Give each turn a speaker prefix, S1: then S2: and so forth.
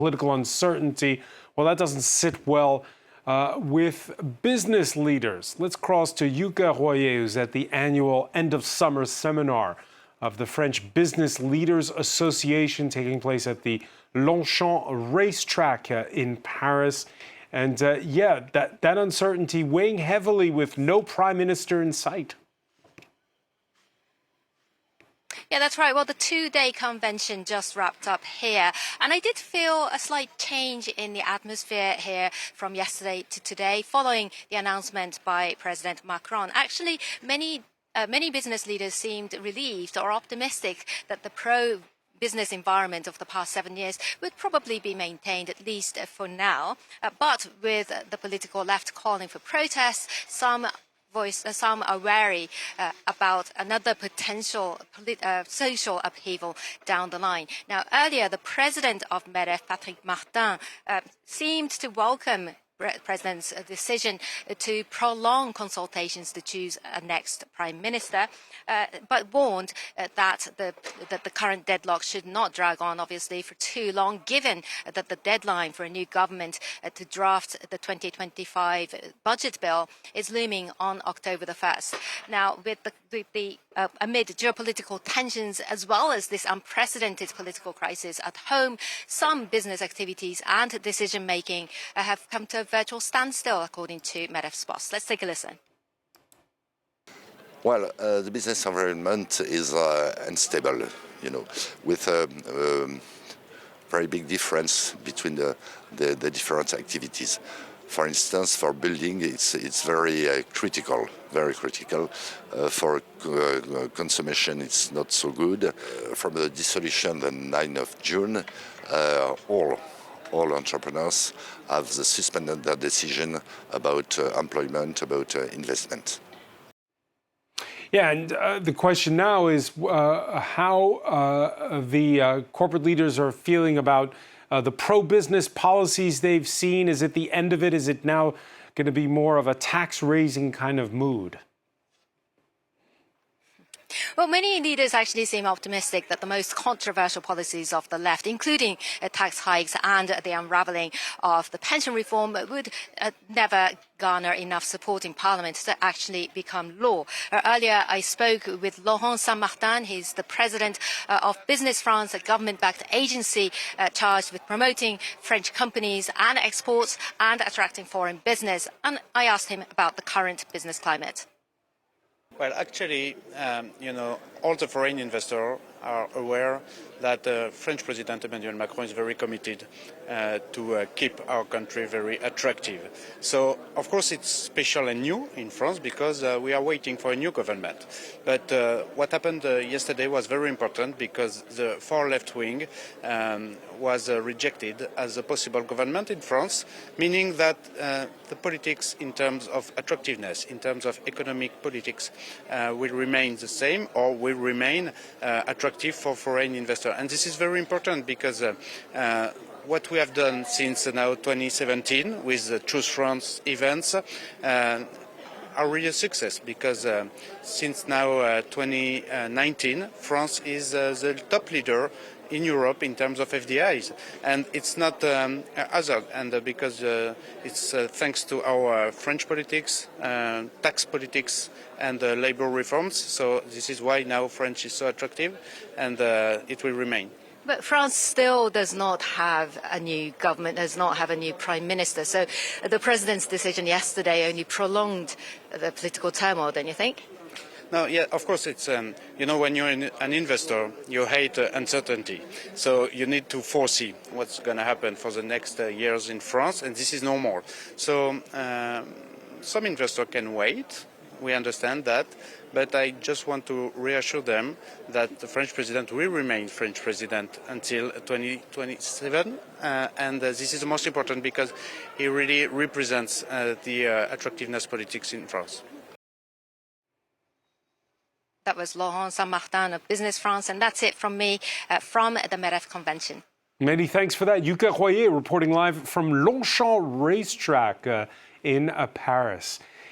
S1: political uncertainty. Well, that doesn't sit well with business leaders. Let's cross to Yuka Royer, who's at the annual end-of-summer seminar of the French Business Leaders Association taking place at the Longchamp racetrack in Paris. And that uncertainty weighing heavily with no prime minister in sight.
S2: Yeah, that's right. Well, the two-day convention just wrapped up here. And I did feel a slight change in the atmosphere here from yesterday to today following the announcement by President Macron. Actually, many business leaders seemed relieved or optimistic that the pro-business environment of the past 7 years would probably be maintained, at least for now. But with the political left calling for protests, some are wary about another potential social upheaval down the line. Now, earlier, the president of Medef, Patrick Martin, seemed to welcome President's decision to prolong consultations to choose a next prime minister, but warned that the current deadlock should not drag on, obviously, for too long, given that the deadline for a new government to draft the 2025 budget bill is looming on October the 1st. Now, amid geopolitical tensions as well as this unprecedented political crisis at home, some business activities and decision-making have come to a virtual standstill, according to Medef's boss. Let's take a listen.
S3: Well, the business environment is unstable, with a very big difference between the different activities. For instance, for building, it's very critical. For consumption, it's not so good. From the dissolution the 9th of June, all entrepreneurs have suspended their decision about employment, about investment.
S1: Yeah, and the question now is how the corporate leaders are feeling about the pro-business policies they've seen. Is it the end of it? Is it now going to be more of a tax-raising kind of mood?
S2: Well, many leaders actually seem optimistic that the most controversial policies of the left, including tax hikes and the unraveling of the pension reform, would never garner enough support in Parliament to actually become law. Earlier, I spoke with Laurent Saint-Martin. He's the president of Business France, a government-backed agency charged with promoting French companies and exports and attracting foreign business. And I asked him about the current business climate.
S4: Well, actually, all the foreign investors are aware that French President Emmanuel Macron is very committed to keep our country very attractive. So, of course, it's special and new in France because we are waiting for a new government. But what happened yesterday was very important because the far left wing was rejected as a possible government in France, meaning that the politics in terms of attractiveness, in terms of economic politics, will remain the same or will remain attractive for foreign investors. And this is very important because what we have done since now 2017 with the Choose France events are really a success because since now 2019, France is the top leader in Europe in terms of FDIs, and it's not hazard, and because it's thanks to our French politics, tax politics, and labor reforms. So this is why now French is so attractive, and it will remain.
S2: But France still does not have a new government, does not have a new prime minister. So the president's decision yesterday only prolonged the political turmoil, don't you think?
S4: No, yeah, of course it's, when you're an investor, you hate uncertainty. So you need to foresee what's going to happen for the next years in France, and this is normal. So some investors can wait, we understand that, but I just want to reassure them that the French president will remain French president until 2027, and this is the most important because he really represents the attractiveness politics in France.
S2: That was Laurent Saint-Martin of Business France, and that's it from me from the Medef convention.
S1: Many thanks for that. Yuka Royer reporting live from Longchamp racetrack in Paris.